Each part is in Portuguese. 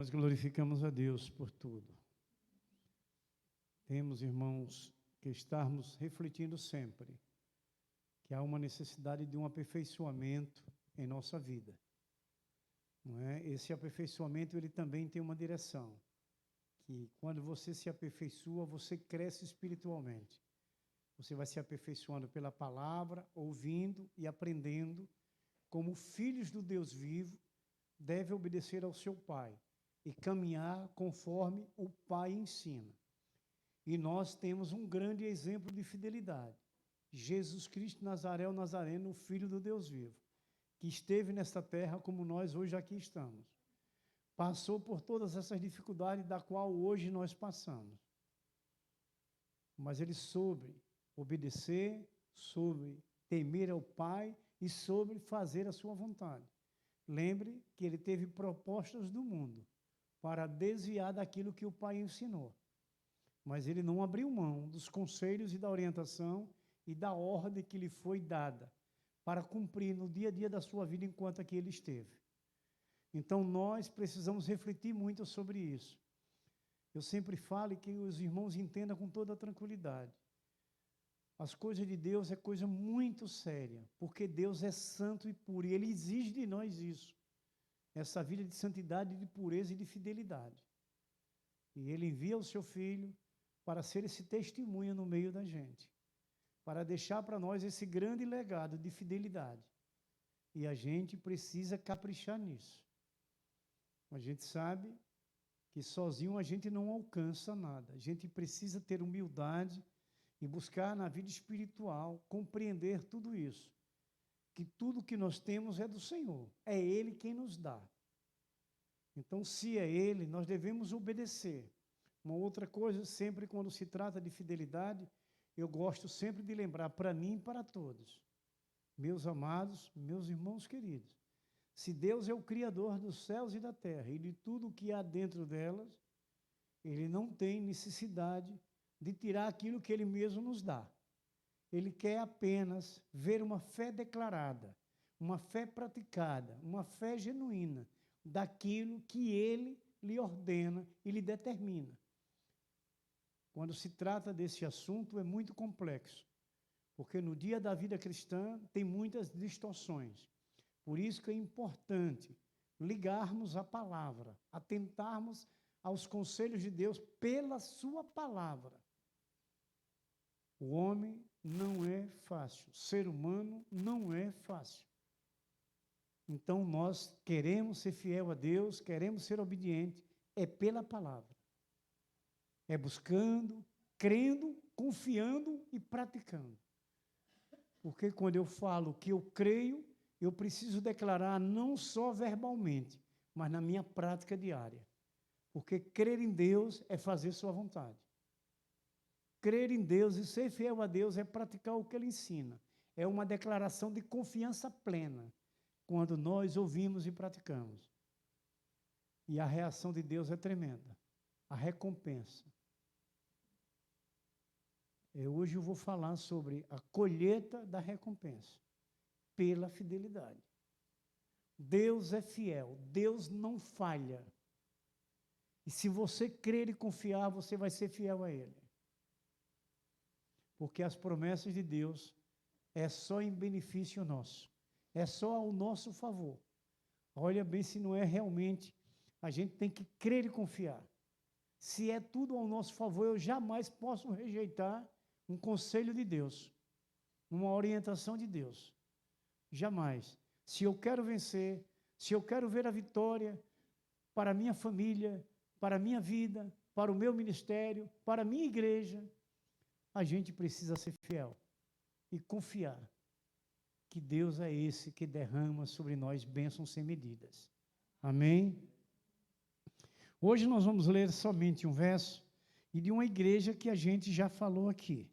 Nós glorificamos a Deus por tudo. Temos, irmãos, que estarmos refletindo sempre que há uma necessidade de um aperfeiçoamento em nossa vida. Não é? Esse aperfeiçoamento, ele também tem uma direção, que quando você se aperfeiçoa, você cresce espiritualmente. Você vai se aperfeiçoando pela palavra, ouvindo e aprendendo como filhos do Deus vivo, deve obedecer ao seu Pai e caminhar conforme o Pai ensina. E nós temos um grande exemplo de fidelidade. Jesus Cristo Nazaré, o Nazareno, o Filho do Deus vivo, que esteve nesta terra como nós hoje aqui estamos. Passou por todas essas dificuldades da qual hoje nós passamos. Mas ele soube obedecer, soube temer ao Pai e soube fazer a sua vontade. Lembre que ele teve propostas do mundo para desviar daquilo que o Pai ensinou. Mas ele não abriu mão dos conselhos e da orientação e da ordem que lhe foi dada para cumprir no dia a dia da sua vida enquanto aqui ele esteve. Então, nós precisamos refletir muito sobre isso. Eu sempre falo que os irmãos entendam com toda a tranquilidade. As coisas de Deus é coisa muito séria, porque Deus é santo e puro, e Ele exige de nós isso, essa vida de santidade, de pureza e de fidelidade. E Ele envia o seu Filho para ser esse testemunho no meio da gente, para deixar para nós esse grande legado de fidelidade. E a gente precisa caprichar nisso. A gente sabe que sozinho a gente não alcança nada. A gente precisa ter humildade e buscar na vida espiritual compreender tudo isso. Que tudo que nós temos é do Senhor. É Ele quem nos dá. Então, se é Ele, nós devemos obedecer. Uma outra coisa, sempre quando se trata de fidelidade, eu gosto sempre de lembrar para mim e para todos, meus amados, meus irmãos queridos, se Deus é o Criador dos céus e da terra e de tudo o que há dentro delas, Ele não tem necessidade de tirar aquilo que Ele mesmo nos dá. Ele quer apenas ver uma fé declarada, uma fé praticada, uma fé genuína daquilo que Ele lhe ordena e lhe determina. Quando se trata desse assunto, é muito complexo, porque no dia da vida cristã tem muitas distorções. Por isso que é importante ligarmos a palavra, atentarmos aos conselhos de Deus pela sua palavra. O homem não é fácil, o ser humano não é fácil. Então, nós queremos ser fiel a Deus, queremos ser obedientes, é pela palavra. É buscando, crendo, confiando e praticando. Porque quando eu falo que eu creio, eu preciso declarar não só verbalmente, mas na minha prática diária. Porque crer em Deus é fazer sua vontade. Crer em Deus e ser fiel a Deus é praticar o que Ele ensina. É uma declaração de confiança plena, quando nós ouvimos e praticamos. E a reação de Deus é tremenda. A recompensa. Hoje eu vou falar sobre a colheita da recompensa, pela fidelidade. Deus é fiel, Deus não falha. E se você crer e confiar, você vai ser fiel a Ele. Porque as promessas de Deus é só em benefício nosso, é só ao nosso favor. Olha bem se não é realmente, a gente tem que crer e confiar. Se é tudo ao nosso favor, eu jamais posso rejeitar um conselho de Deus, uma orientação de Deus. Jamais. Se eu quero vencer, se eu quero ver a vitória para a minha família, para a minha vida, para o meu ministério, para a minha igreja, a gente precisa ser fiel e confiar que Deus é esse que derrama sobre nós bênçãos sem medidas. Amém? Hoje nós vamos ler somente um verso e de uma igreja que a gente já falou aqui.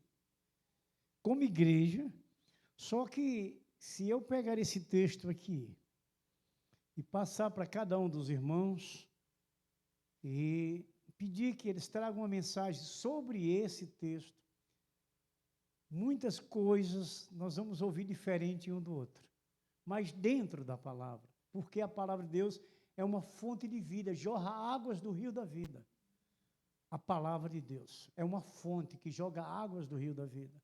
Como igreja, só que se eu pegar esse texto aqui e passar para cada um dos irmãos e pedir que eles tragam uma mensagem sobre esse texto, muitas coisas nós vamos ouvir diferente um do outro, mas dentro da palavra, porque a palavra de Deus é uma fonte de vida, jorra águas do rio da vida. A palavra de Deus é uma fonte que joga águas do rio da vida.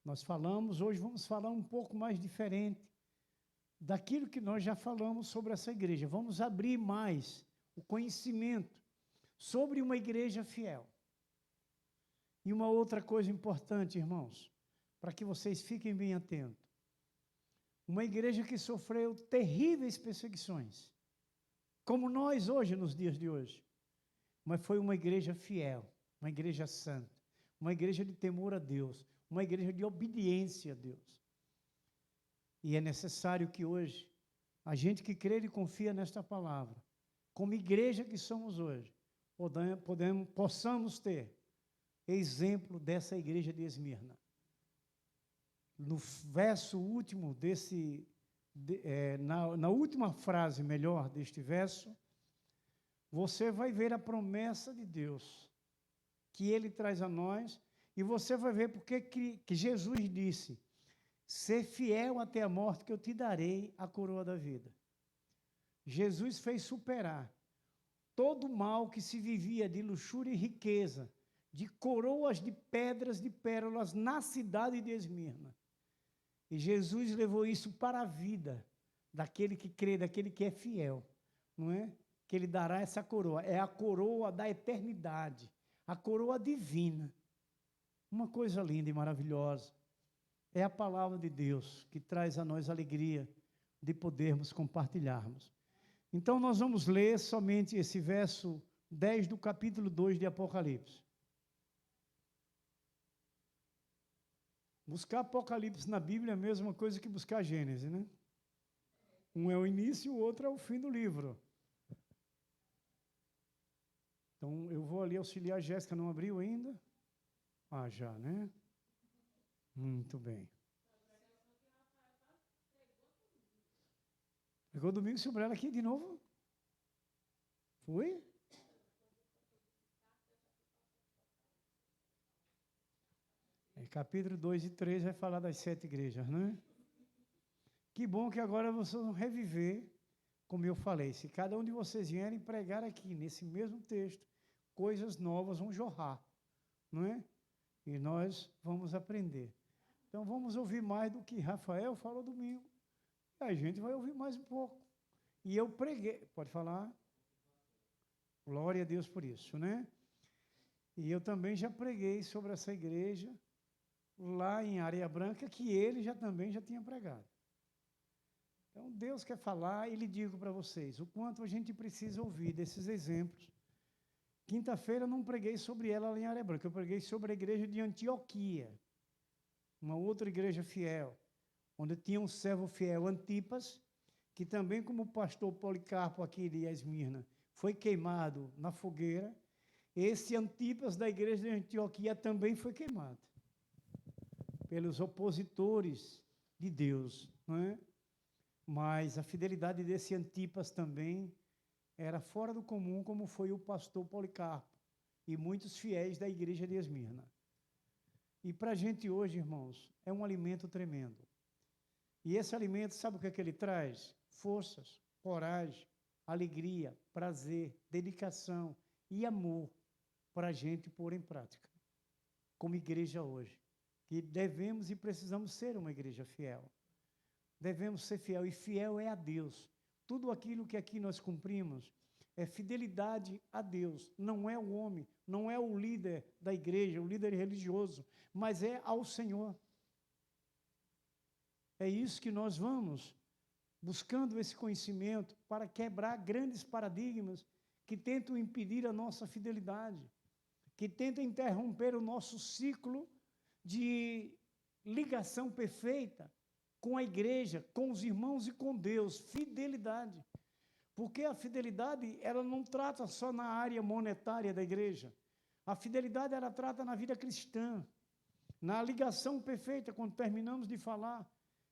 Nós falamos, hoje vamos falar um pouco mais diferente daquilo que nós já falamos sobre essa igreja. Vamos abrir mais o conhecimento sobre uma igreja fiel. E uma outra coisa importante, irmãos, para que vocês fiquem bem atentos. Uma igreja que sofreu terríveis perseguições, como nós hoje, nos dias de hoje. Mas foi uma igreja fiel, uma igreja santa, uma igreja de temor a Deus, uma igreja de obediência a Deus. E é necessário que hoje, a gente que crê e confia nesta palavra, como igreja que somos hoje, possamos ter exemplo dessa igreja de Esmirna. No verso último na última frase, melhor, deste verso, você vai ver a promessa de Deus, que Ele traz a nós, e você vai ver porque que Jesus disse, ser fiel até a morte, que eu te darei a coroa da vida. Jesus fez superar todo o mal que se vivia de luxúria e riqueza, de coroas de pedras, de pérolas, na cidade de Esmirna. E Jesus levou isso para a vida daquele que crê, daquele que é fiel, não é? Que Ele dará essa coroa. É a coroa da eternidade, a coroa divina. Uma coisa linda e maravilhosa. É a palavra de Deus que traz a nós alegria de podermos compartilharmos. Então, nós vamos ler somente esse verso 10 do capítulo 2 de Apocalipse. Buscar Apocalipse na Bíblia é a mesma coisa que buscar Gênesis, né? Um é o início, o outro é o fim do livro. Então, eu vou ali auxiliar a Jéssica, não abriu ainda? Ah, já, né? Muito bem. Pegou domingo sobre ela aqui de novo? Foi? Capítulo 2 e 3 vai falar das 7 igrejas, né? Que bom que agora vocês vão reviver, como eu falei, se cada um de vocês vierem pregar aqui, nesse mesmo texto, coisas novas vão jorrar, não é? E nós vamos aprender. Então, vamos ouvir mais do que Rafael falou domingo. E a gente vai ouvir mais um pouco. E eu preguei, pode falar? Glória a Deus por isso, né? E eu também já preguei sobre essa igreja, lá em Areia Branca, que ele também já tinha pregado. Então, Deus quer falar, e lhe digo para vocês, o quanto a gente precisa ouvir desses exemplos. Quinta-feira eu não preguei sobre ela lá em Areia Branca, eu preguei sobre a igreja de Antioquia, uma outra igreja fiel, onde tinha um servo fiel, Antipas, que também, como o pastor Policarpo aqui de Esmirna, foi queimado na fogueira. Esse Antipas da igreja de Antioquia também foi queimado pelos opositores de Deus, não é? Mas a fidelidade desse Antipas também era fora do comum, como foi o pastor Policarpo e muitos fiéis da igreja de Esmirna. E para a gente hoje, irmãos, é um alimento tremendo. E esse alimento, sabe o que é que ele traz? Forças, coragem, alegria, prazer, dedicação e amor para a gente pôr em prática, como igreja hoje. Que devemos e precisamos ser uma igreja fiel. Devemos ser fiel, e fiel é a Deus. Tudo aquilo que aqui nós cumprimos é fidelidade a Deus. Não é o homem, não é o líder da igreja, o líder religioso, mas é ao Senhor. É isso que nós vamos buscando esse conhecimento para quebrar grandes paradigmas que tentam impedir a nossa fidelidade, que tentam interromper o nosso ciclo de ligação perfeita com a igreja, com os irmãos e com Deus. Fidelidade. Porque a fidelidade, ela não trata só na área monetária da igreja. A fidelidade, ela trata na vida cristã, na ligação perfeita, quando terminamos de falar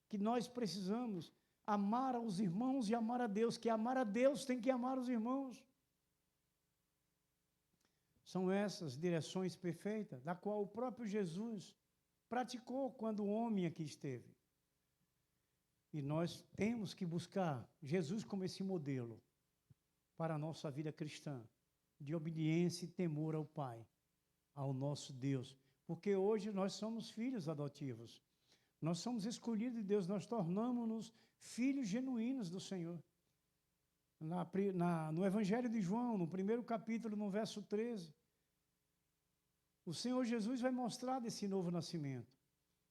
que nós precisamos amar aos irmãos e amar a Deus, que amar a Deus tem que amar os irmãos. São essas direções perfeitas, da qual o próprio Jesus praticou quando o homem aqui esteve. E nós temos que buscar Jesus como esse modelo para a nossa vida cristã, de obediência e temor ao Pai, ao nosso Deus. Porque hoje nós somos filhos adotivos. Nós somos escolhidos de Deus, nós tornamos-nos filhos genuínos do Senhor. No Evangelho de João, no primeiro capítulo, no verso 13, o Senhor Jesus vai mostrar desse novo nascimento,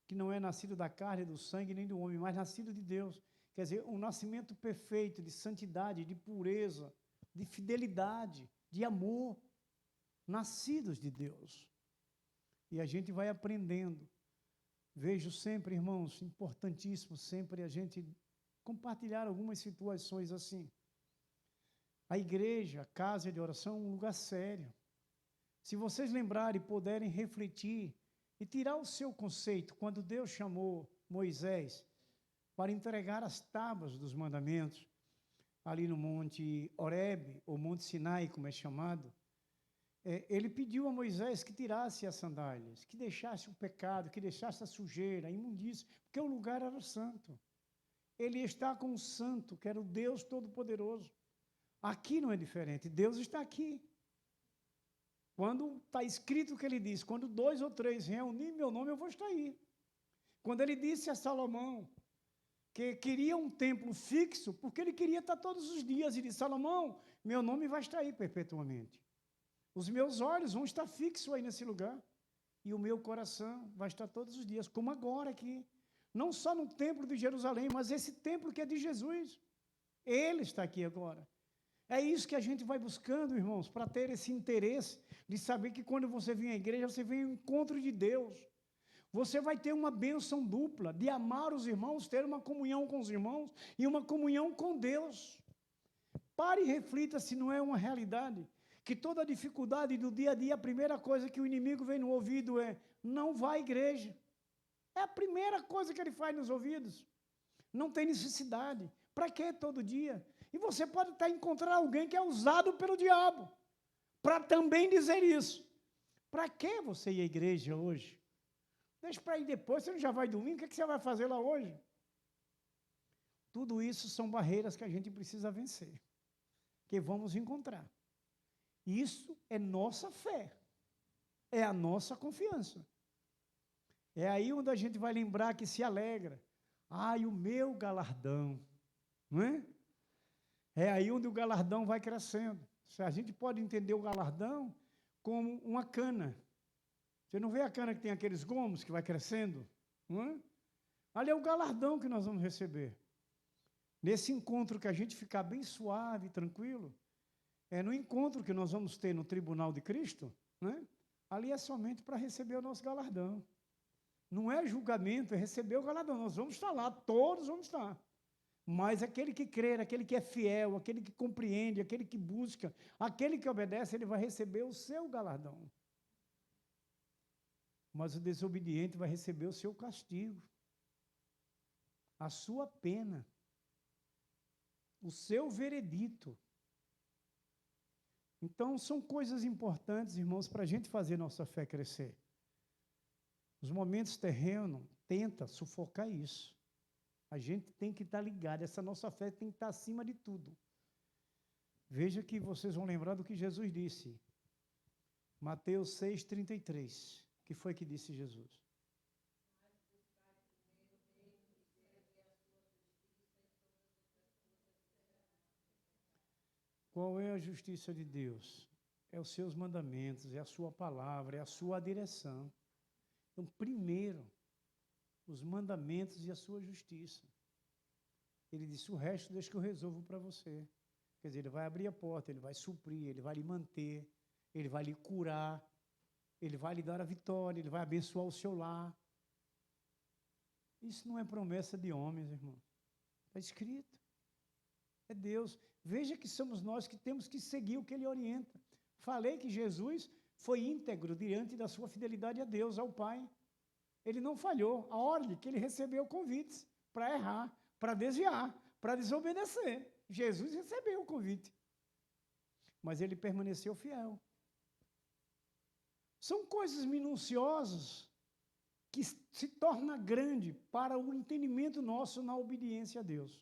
que não é nascido da carne, do sangue, nem do homem, mas nascido de Deus. Quer dizer, um nascimento perfeito, de santidade, de pureza, de fidelidade, de amor, nascidos de Deus. E a gente vai aprendendo. Vejo sempre, irmãos, importantíssimo sempre a gente compartilhar algumas situações assim. A igreja, a casa de oração, é um lugar sério. Se vocês lembrarem e puderem refletir e tirar o seu conceito, quando Deus chamou Moisés para entregar as tábuas dos mandamentos, ali no Monte Horebe, ou Monte Sinai, como é chamado, ele pediu a Moisés que tirasse as sandálias, que deixasse o pecado, que deixasse a sujeira, a imundície, porque o lugar era santo. Ele está com o santo, que era o Deus Todo-Poderoso. Aqui não é diferente, Deus está aqui. Quando está escrito o que ele diz, quando 2 ou 3 reunirem meu nome, eu vou estar aí. Quando ele disse a Salomão que queria um templo fixo, porque ele queria estar todos os dias, e disse, Salomão, meu nome vai estar aí perpetuamente. Os meus olhos vão estar fixos aí nesse lugar, e o meu coração vai estar todos os dias, como agora aqui. Não só no templo de Jerusalém, mas esse templo que é de Jesus. Ele está aqui agora. É isso que a gente vai buscando, irmãos, para ter esse interesse de saber que quando você vem à igreja, você vem ao encontro de Deus. Você vai ter uma bênção dupla de amar os irmãos, ter uma comunhão com os irmãos e uma comunhão com Deus. Pare e reflita se não é uma realidade. Que toda dificuldade do dia a dia, a primeira coisa que o inimigo vem no ouvido é, não vá à igreja. É a primeira coisa que ele faz nos ouvidos. Não tem necessidade. Para que todo dia? E você pode estar encontrando alguém que é usado pelo diabo para também dizer isso. Para que você ir à igreja hoje? Deixa para ir depois, você não já vai domingo, o que você vai fazer lá hoje? Tudo isso são barreiras que a gente precisa vencer, que vamos encontrar. Isso é nossa fé, é a nossa confiança. É aí onde a gente vai lembrar que se alegra. Ai, o meu galardão, não é? É aí onde o galardão vai crescendo. A gente pode entender o galardão como uma cana. Você não vê a cana que tem aqueles gomos que vai crescendo? Não é? Ali é o galardão que nós vamos receber. Nesse encontro que a gente ficar bem suave, tranquilo, é no encontro que nós vamos ter no tribunal de Cristo, né? Ali é somente para receber o nosso galardão. Não é julgamento, é receber o galardão. Nós vamos estar lá, todos vamos estar. Mas aquele que crer, aquele que é fiel, aquele que compreende, aquele que busca, aquele que obedece, ele vai receber o seu galardão. Mas o desobediente vai receber o seu castigo, a sua pena, o seu veredito. Então, são coisas importantes, irmãos, para a gente fazer nossa fé crescer. Os momentos terrenos tentam sufocar isso. A gente tem que estar ligado, essa nossa fé tem que estar acima de tudo. Veja que vocês vão lembrar do que Jesus disse. Mateus 6,33. O que foi que disse Jesus? Qual é a justiça de Deus? É os seus mandamentos, é a sua palavra, é a sua direção. Então, primeiro, os mandamentos e a sua justiça. Ele disse, o resto deixa que eu resolvo para você. Quer dizer, ele vai abrir a porta, ele vai suprir, ele vai lhe manter, ele vai lhe curar, ele vai lhe dar a vitória, ele vai abençoar o seu lar. Isso não é promessa de homens, irmão. Está escrito. É Deus. Veja que somos nós que temos que seguir o que ele orienta. Falei que Jesus foi íntegro diante da sua fidelidade a Deus, ao Pai. Ele não falhou. A ordem que ele recebeu convites para errar, para desviar, para desobedecer. Jesus recebeu o convite. Mas ele permaneceu fiel. São coisas minuciosas que se torna grande para o entendimento nosso na obediência a Deus.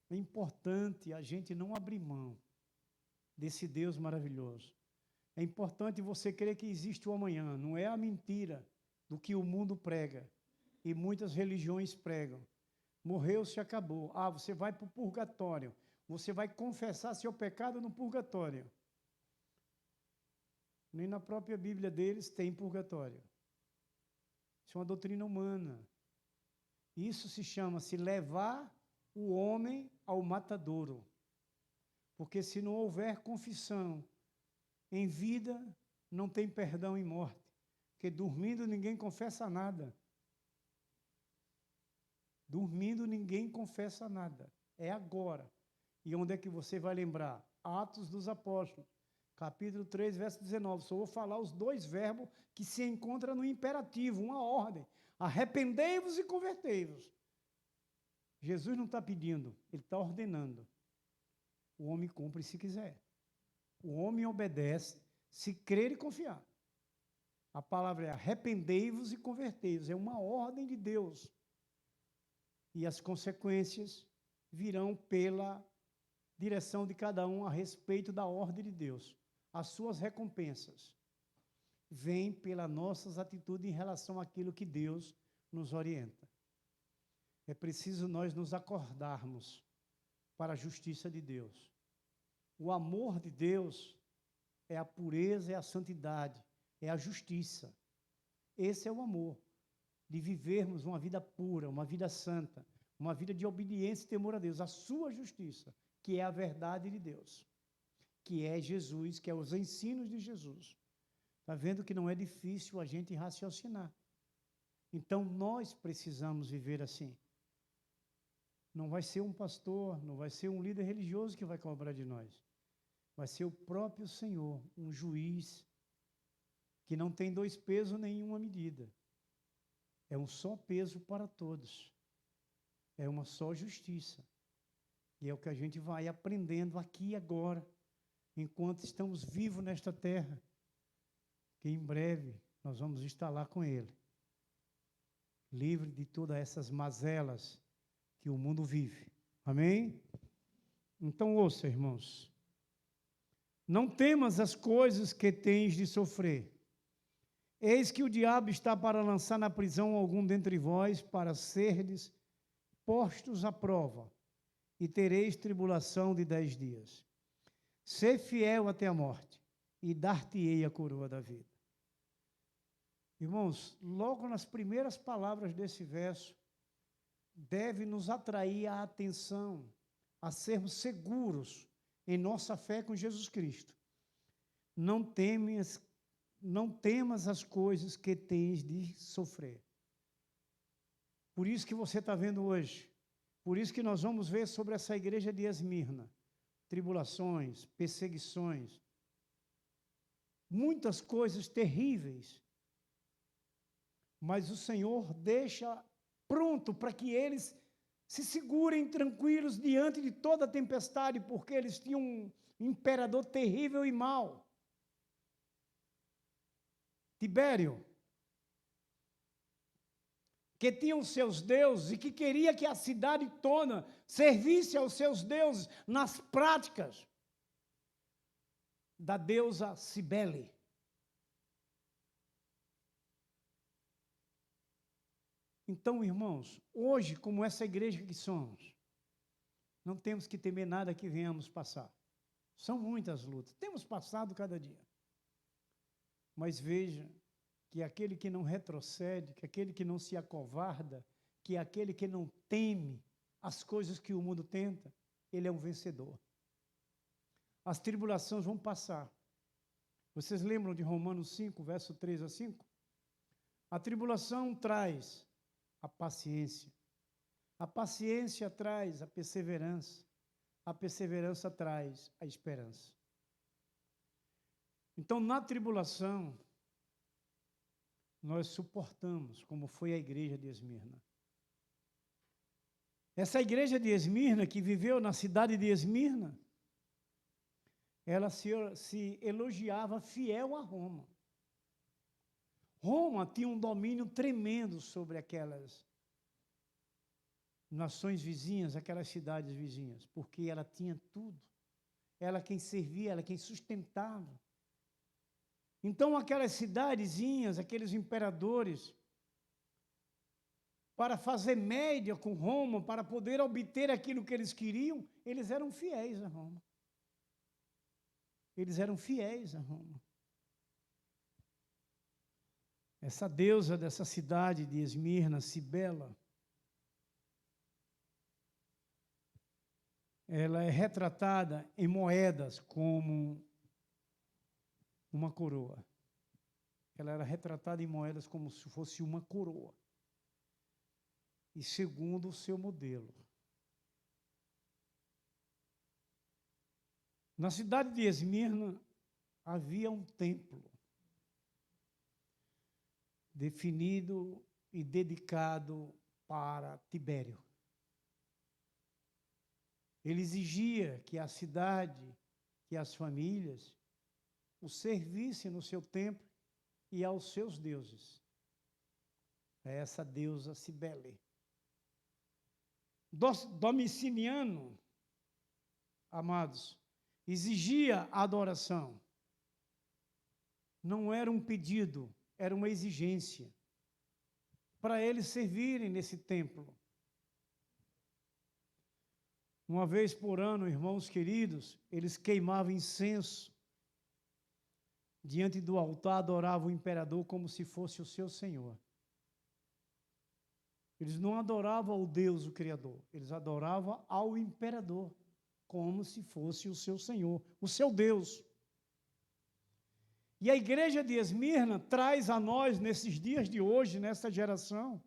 É importante a gente não abrir mão desse Deus maravilhoso. É importante você crer que existe o amanhã, não é a mentira do que o mundo prega e muitas religiões pregam. Morreu, se acabou. Ah, você vai para o purgatório. Você vai confessar seu pecado no purgatório. Nem na própria Bíblia deles tem purgatório. Isso é uma doutrina humana. Isso se chama-se levar o homem ao matadouro. Porque se não houver confissão em vida, não tem perdão em morte. Porque dormindo ninguém confessa nada. Dormindo ninguém confessa nada. É agora. E onde é que você vai lembrar? Atos dos Apóstolos, capítulo 3, verso 19. Só vou falar os dois verbos que se encontram no imperativo, uma ordem. Arrependei-vos e convertei-vos. Jesus não está pedindo, ele está ordenando. O homem cumpre se quiser. O homem obedece se crer e confiar. A palavra é arrependei-vos e convertei-vos. É uma ordem de Deus. E as consequências virão pela direção de cada um a respeito da ordem de Deus. As suas recompensas vêm pelas nossas atitudes em relação àquilo que Deus nos orienta. É preciso nós nos acordarmos para a justiça de Deus. O amor de Deus é a pureza, é a santidade, é a justiça. Esse é o amor, de vivermos uma vida pura, uma vida santa, uma vida de obediência e temor a Deus, a sua justiça, que é a verdade de Deus, que é Jesus, que é os ensinos de Jesus. Está vendo que não é difícil a gente raciocinar. Então, nós precisamos viver assim. Não vai ser um pastor, não vai ser um líder religioso que vai cobrar de nós. Vai ser o próprio Senhor, um juiz que não tem dois pesos nem uma medida. É um só peso para todos. É uma só justiça. E é o que a gente vai aprendendo aqui e agora, enquanto estamos vivos nesta terra, que em breve nós vamos estar lá com Ele, livre de todas essas mazelas que o mundo vive. Amém? Então, ouça, irmãos. Não temas as coisas que tens de sofrer. Eis que o diabo está para lançar na prisão algum dentre vós, para serdes postos à prova, e tereis tribulação de 10 dias. Sê fiel até a morte, e dar-te-ei a coroa da vida. Irmãos, logo nas primeiras palavras desse verso, deve nos atrair a atenção a sermos seguros em nossa fé com Jesus Cristo. Não temas as coisas que tens de sofrer. Por isso que você está vendo hoje. Por isso que nós vamos ver sobre essa igreja de Esmirna. Tribulações, perseguições, muitas coisas terríveis. Mas o Senhor deixa pronto para que eles se segurem tranquilos diante de toda a tempestade, porque eles tinham um imperador terrível e mau. Tibério, que tinha os seus deuses e que queria que a cidade toda servisse aos seus deuses nas práticas da deusa Cibele. Então, irmãos, hoje, como essa igreja que somos, não temos que temer nada que venhamos passar. São muitas lutas, temos passado cada dia. Mas veja que aquele que não retrocede, que aquele que não se acovarda, que aquele que não teme as coisas que o mundo tenta, ele é um vencedor. As tribulações vão passar. Vocês lembram de Romanos 5, verso 3 a 5? A tribulação traz a paciência. A paciência traz a perseverança. A perseverança traz a esperança. Então, na tribulação, nós suportamos, como foi a igreja de Esmirna. Essa igreja de Esmirna, que viveu na cidade de Esmirna, ela se elogiava fiel a Roma. Roma tinha um domínio tremendo sobre aquelas nações vizinhas, aquelas cidades vizinhas, porque ela tinha tudo. Ela quem servia, ela quem sustentava. Então, aquelas cidadezinhas, aqueles imperadores, para fazer média com Roma, para poder obter aquilo que eles queriam, eles eram fiéis a Roma. Eles eram fiéis a Roma. Essa deusa dessa cidade de Esmirna, Cibele, ela é retratada em moedas como uma coroa. Ela era retratada em moedas como se fosse uma coroa. E segundo o seu modelo. Na cidade de Esmirna havia um templo definido e dedicado para Tibério. Ele exigia que a cidade, que as famílias, o servissem no seu templo e aos seus deuses. É essa deusa Cibele. Domiciano, amados, exigia a adoração. Não era um pedido, era uma exigência para eles servirem nesse templo. Uma vez por ano, irmãos queridos, eles queimavam incenso diante do altar, adoravam o imperador como se fosse o seu senhor. Eles não adoravam ao Deus, o Criador, eles adoravam ao imperador como se fosse o seu senhor, o seu Deus. E a igreja de Esmirna traz a nós, nesses dias de hoje, nessa geração,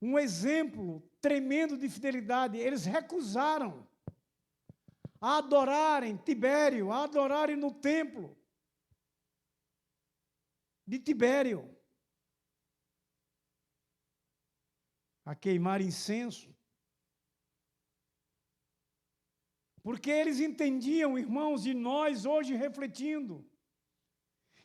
um exemplo tremendo de fidelidade. Eles recusaram a adorarem Tibério, a adorarem no templo de Tibério, a queimar incenso, porque eles entendiam, irmãos, e nós hoje refletindo,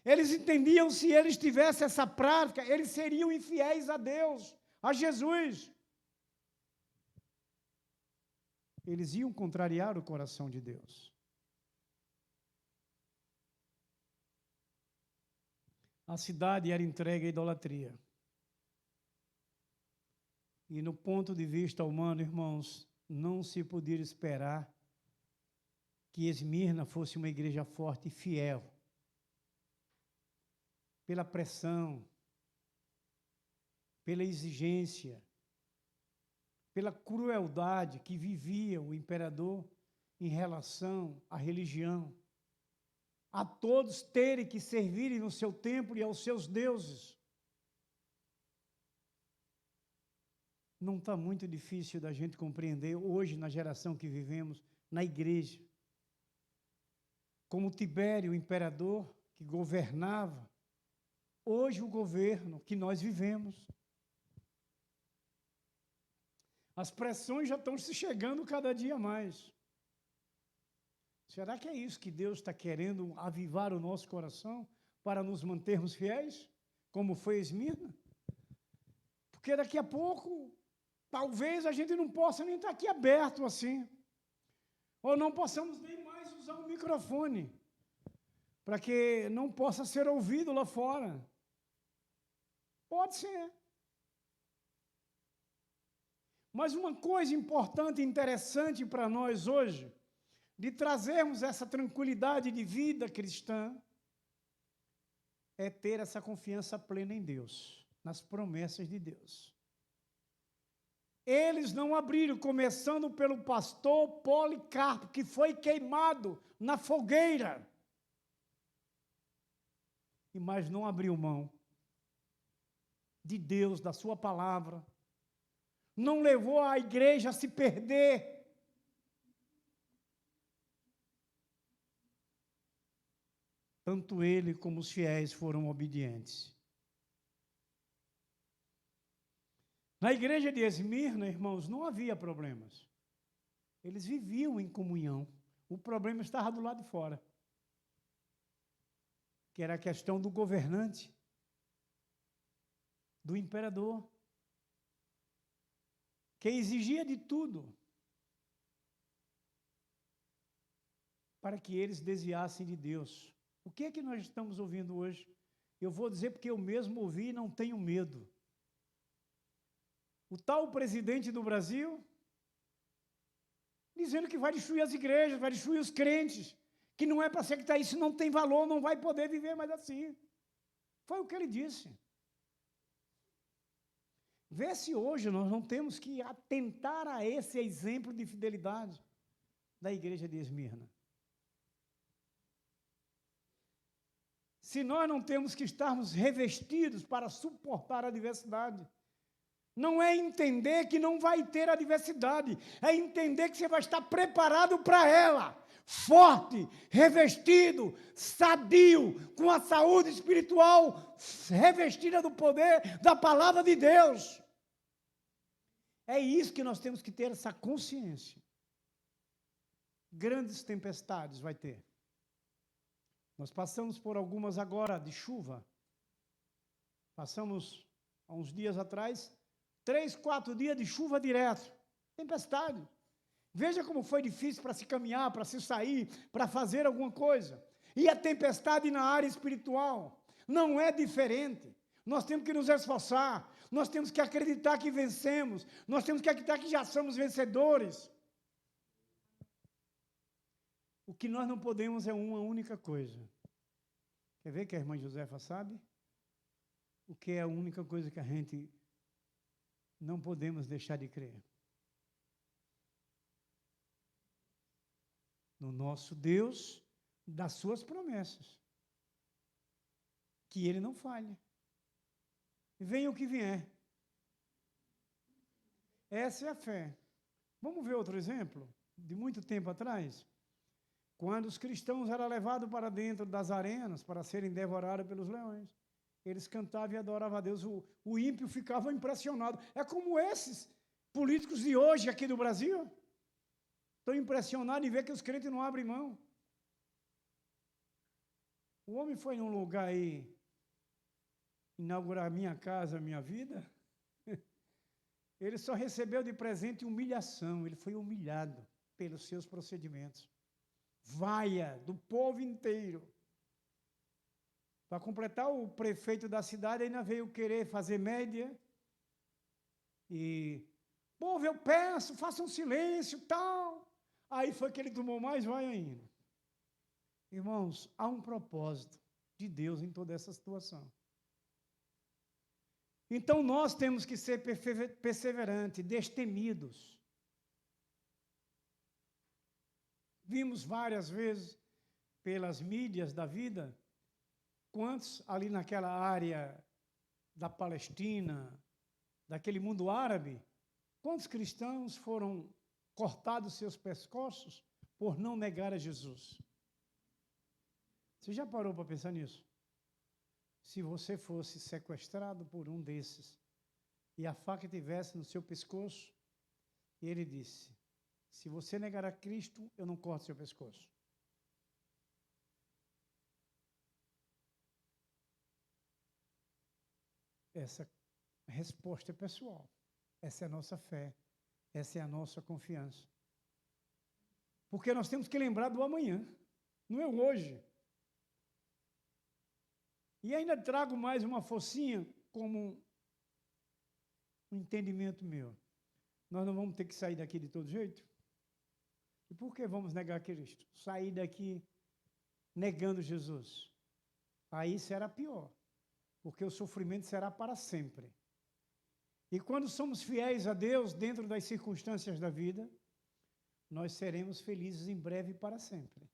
eles entendiam, se eles tivessem essa prática, eles seriam infiéis a Deus, a Jesus. Eles iam contrariar o coração de Deus. A cidade era entregue à idolatria. E no ponto de vista humano, irmãos, não se podia esperar que Esmirna fosse uma igreja forte e fiel. Pela pressão, pela exigência, pela crueldade que vivia o imperador em relação à religião, a todos terem que servirem no seu templo e aos seus deuses. Não está muito difícil da gente compreender hoje, na geração que vivemos, na igreja, como Tibério, o imperador que governava, hoje o governo que nós vivemos. As pressões já estão se chegando cada dia mais. Será que é isso que Deus está querendo avivar o nosso coração para nos mantermos fiéis, como foi Esmirna? Porque daqui a pouco, talvez a gente não possa nem estar aqui aberto assim, ou não possamos nem mais usar o microfone, para que não possa ser ouvido lá fora. Pode ser. Mas uma coisa importante e interessante para nós hoje, de trazermos essa tranquilidade de vida cristã, é ter essa confiança plena em Deus, nas promessas de Deus. Eles não abriram, começando pelo pastor Policarpo, que foi queimado na fogueira, mas não abriu mão de Deus, da sua palavra, não levou a igreja a se perder. Tanto ele como os fiéis foram obedientes. Na igreja de Esmirna, irmãos, não havia problemas. Eles viviam em comunhão. O problema estava do lado de fora. que era a questão do governante, do imperador, que exigia de tudo para que eles desviassem de Deus. O que é que nós estamos ouvindo hoje? Eu vou dizer porque eu mesmo ouvi e não tenho medo. O tal presidente do Brasil dizendo que vai destruir as igrejas, vai destruir os crentes, que não é para sectar, isso não tem valor, não vai poder viver mais assim. Foi o que ele disse. Vê se hoje nós não temos que atentar a esse exemplo de fidelidade da igreja de Esmirna. Se nós não temos que estarmos revestidos para suportar a adversidade, não é entender que não vai ter adversidade, é entender que você vai estar preparado para ela, forte, revestido, sadio, com a saúde espiritual, revestida do poder da palavra de Deus. É isso que nós temos que ter, essa consciência. Grandes tempestades vai ter. Nós passamos por algumas agora de chuva. Passamos, há uns dias atrás, 3, 4 dias de chuva direto. Tempestade. Veja como foi difícil para se caminhar, para se sair, para fazer alguma coisa. E a tempestade na área espiritual não é diferente. Nós temos que nos esforçar, nós temos que acreditar que vencemos, nós temos que acreditar que já somos vencedores. O que nós não podemos é uma única coisa. Quer ver que a irmã Josefa sabe? O que é a única coisa que a gente não podemos deixar de crer? No nosso Deus, das suas promessas. Que Ele não falha. Venha o que vier. Essa é a fé. Vamos ver outro exemplo? De muito tempo atrás, quando os cristãos eram levados para dentro das arenas para serem devorados pelos leões. Eles cantavam e adoravam a Deus. O ímpio ficava impressionado. É como esses políticos de hoje aqui do Brasil. Estou impressionado em ver que os crentes não abrem mão. O homem foi num lugar aí inaugurar minha casa, minha vida. Ele só recebeu de presente humilhação. Ele foi humilhado pelos seus procedimentos. Vaia do povo inteiro. Para completar, o prefeito da cidade ainda veio querer fazer média. E, povo, eu peço, façam silêncio, tal. Aí foi que ele tomou mais vai ainda. Irmãos, há um propósito de Deus em toda essa situação. Então, nós temos que ser perseverantes, destemidos. Vimos várias vezes pelas mídias da vida, quantos ali naquela área da Palestina, daquele mundo árabe, quantos cristãos foram cortados seus pescoços por não negar a Jesus? Você já parou para pensar nisso? Se você fosse sequestrado por um desses e a faca estivesse no seu pescoço, e ele disse: se você negar a Cristo, eu não corto seu pescoço. Essa resposta é pessoal. Essa é a nossa fé. Essa é a nossa confiança. Porque nós temos que lembrar do amanhã, não é o hoje. E ainda trago mais uma focinha como um entendimento meu. Nós não vamos ter que sair daqui de todo jeito? E por que vamos negar Cristo? Sair daqui negando Jesus. Aí será pior, porque o sofrimento será para sempre. E quando somos fiéis a Deus dentro das circunstâncias da vida, nós seremos felizes em breve e para sempre.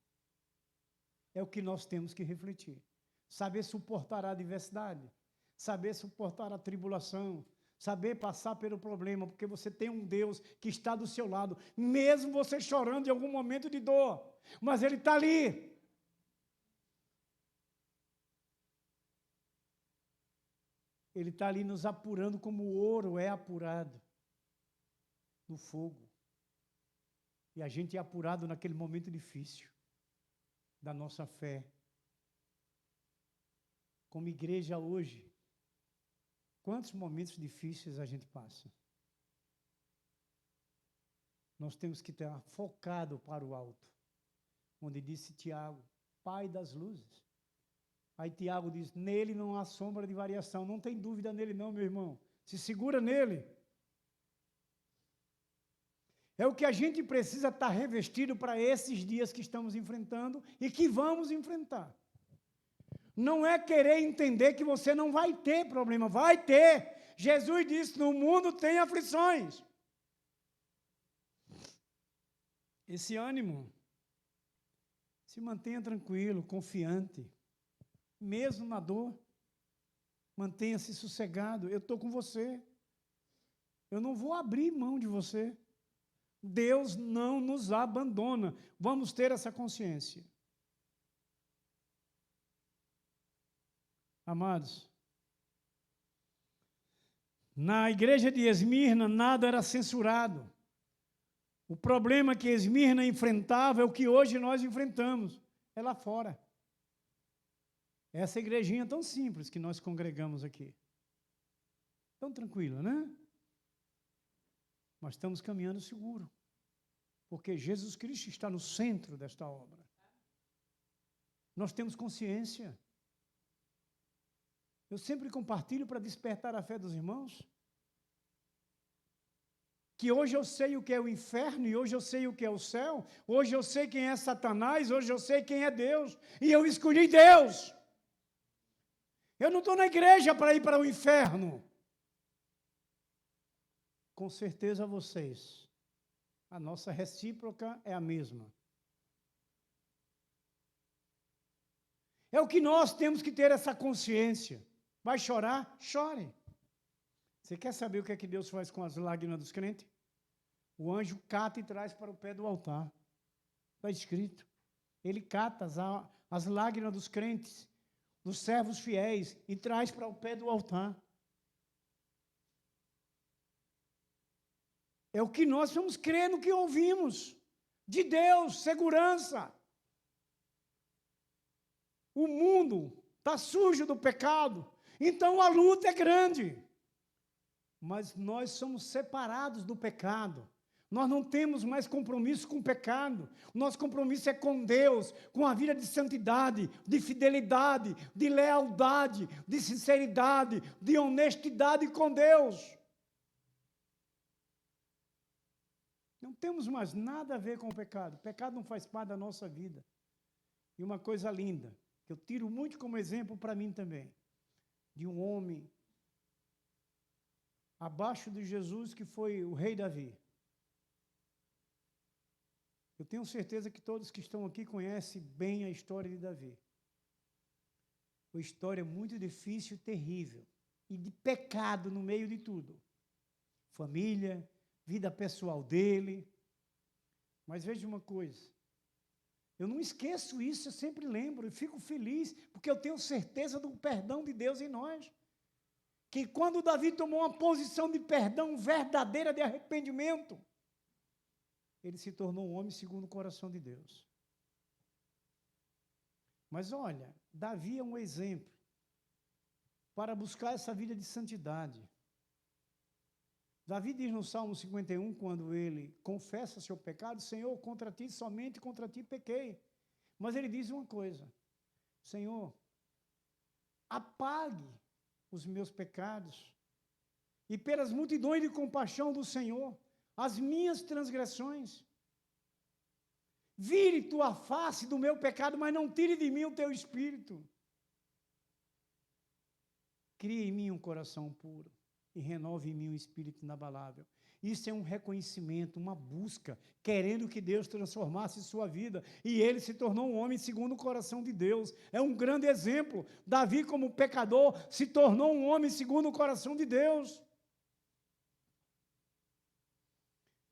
É o que nós temos que refletir. Saber suportar a adversidade, saber suportar a tribulação, saber passar pelo problema, porque você tem um Deus que está do seu lado, mesmo você chorando em algum momento de dor, mas Ele está ali. Ele está ali nos apurando como o ouro é apurado no fogo. E a gente é apurado naquele momento difícil da nossa fé. como igreja hoje, quantos momentos difíceis a gente passa. Nós temos que estar focado para o alto, onde disse Tiago, Pai das luzes. Aí Tiago diz, nele não há sombra de variação. Não tem dúvida nele não, meu irmão. Se segura nele. É o que a gente precisa estar revestido para esses dias que estamos enfrentando e que vamos enfrentar. Não é querer entender que você não vai ter problema, vai ter. Jesus disse, no mundo tem aflições. Esse ânimo, se mantenha tranquilo, confiante. Mesmo na dor, mantenha-se sossegado. Eu estou com você. Eu não vou abrir mão de você. Deus não nos abandona. Vamos ter essa consciência. Amados, na igreja de Esmirna, nada era censurado. O problema que Esmirna enfrentava é o que hoje nós enfrentamos. É lá fora. Essa igrejinha tão simples que nós congregamos aqui. Tão tranquila, né? Mas estamos caminhando seguro. Porque Jesus Cristo está no centro desta obra. Nós temos consciência. Eu sempre compartilho para despertar a fé dos irmãos. Que hoje eu sei o que é o inferno, e hoje eu sei o que é o céu. Hoje eu sei quem é Satanás, hoje eu sei quem é Deus. E eu escolhi Deus. Eu não estou na igreja para ir para o inferno. Com certeza vocês, a nossa recíproca é a mesma. É o que nós temos que ter essa consciência. Vai chorar? Chore. Você quer saber o que é que Deus faz com as lágrimas dos crentes? O anjo cata e traz para o pé do altar. Está escrito. Ele cata as lágrimas dos crentes, dos servos fiéis, e traz para o pé do altar. É o que nós vamos crer no que ouvimos. De Deus, segurança. O mundo está sujo do pecado, então a luta é grande. Mas nós somos separados do pecado. Nós não temos mais compromisso com o pecado. O nosso compromisso é com Deus, com a vida de santidade, de fidelidade, de lealdade, de sinceridade, de honestidade com Deus. Não temos mais nada a ver com o pecado. O pecado não faz parte da nossa vida. E uma coisa linda, que eu tiro muito como exemplo para mim também, de um homem abaixo de Jesus, que foi o rei Davi. Eu tenho certeza que todos que estão aqui conhecem bem a história de Davi. Uma história muito difícil e terrível, e de pecado no meio de tudo. Família, vida pessoal dele. Mas veja uma coisa, eu não esqueço isso, eu sempre lembro, e fico feliz, porque eu tenho certeza do perdão de Deus em nós. Que quando Davi tomou uma posição de perdão verdadeira, de arrependimento, ele se tornou um homem segundo o coração de Deus. Mas olha, Davi é um exemplo para buscar essa vida de santidade. Davi diz no Salmo 51, quando ele confessa seu pecado, Senhor, contra ti, somente contra ti pequei. Mas ele diz uma coisa, Senhor, apague os meus pecados, e pelas multidões de compaixão do Senhor, as minhas transgressões. Vire tua face do meu pecado, mas não tire de mim o teu espírito. Crie em mim um coração puro e renove em mim um espírito inabalável. Isso é um reconhecimento, uma busca, querendo que Deus transformasse sua vida. E ele se tornou um homem segundo o coração de Deus. É um grande exemplo. Davi, como pecador, se tornou um homem segundo o coração de Deus.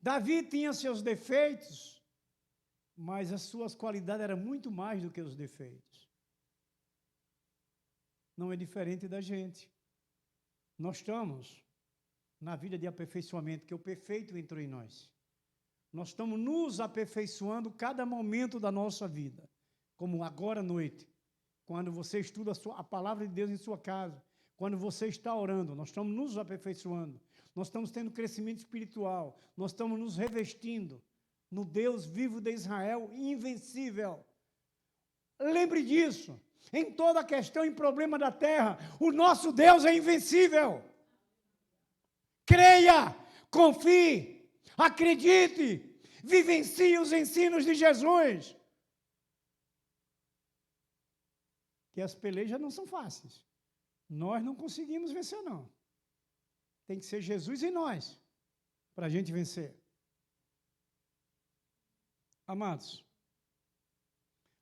Davi tinha seus defeitos, mas as suas qualidades eram muito mais do que os defeitos. Não é diferente da gente. Nós estamos na vida de aperfeiçoamento, que o perfeito entrou em nós. Nós estamos nos aperfeiçoando cada momento da nossa vida, como agora à noite. quando você estuda a palavra de Deus em sua casa, quando você está orando, nós estamos nos aperfeiçoando, nós estamos tendo crescimento espiritual, nós estamos nos revestindo no Deus vivo de Israel, invencível. Lembre disso. Em toda questão e problema da terra, o nosso Deus é invencível. Creia, confie, acredite, vivencie os ensinos de Jesus. Que as pelejas não são fáceis. Nós não conseguimos vencer, não. Tem que ser Jesus em nós, para a gente vencer. Amados,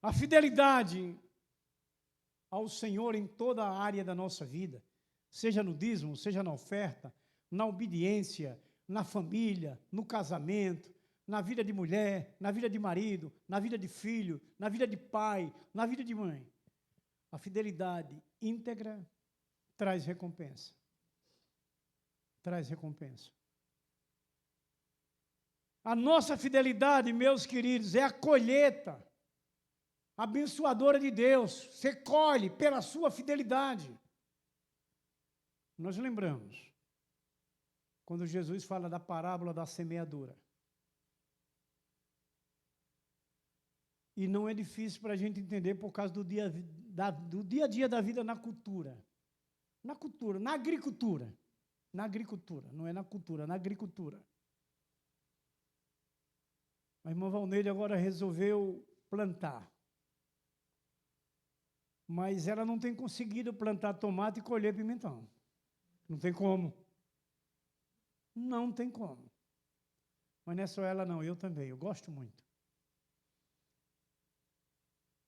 a fidelidade ao Senhor em toda a área da nossa vida, seja no dízimo, seja na oferta, na obediência, na família, no casamento, na vida de mulher, na vida de marido, na vida de filho, na vida de pai, na vida de mãe. A fidelidade íntegra traz recompensa. Traz recompensa. A nossa fidelidade, meus queridos, é a colheita abençoadora de Deus. Você colhe pela sua fidelidade. Nós lembramos, quando Jesus fala da parábola da semeadura. E não é difícil para a gente entender por causa do dia a dia da vida na cultura. Na cultura, na agricultura. Na agricultura, não é na cultura, na agricultura. A irmã Valneide agora resolveu plantar. Mas ela não tem conseguido plantar tomate e colher pimentão. Não tem como. Não tem como. Mas não é só ela não, eu também, eu gosto muito.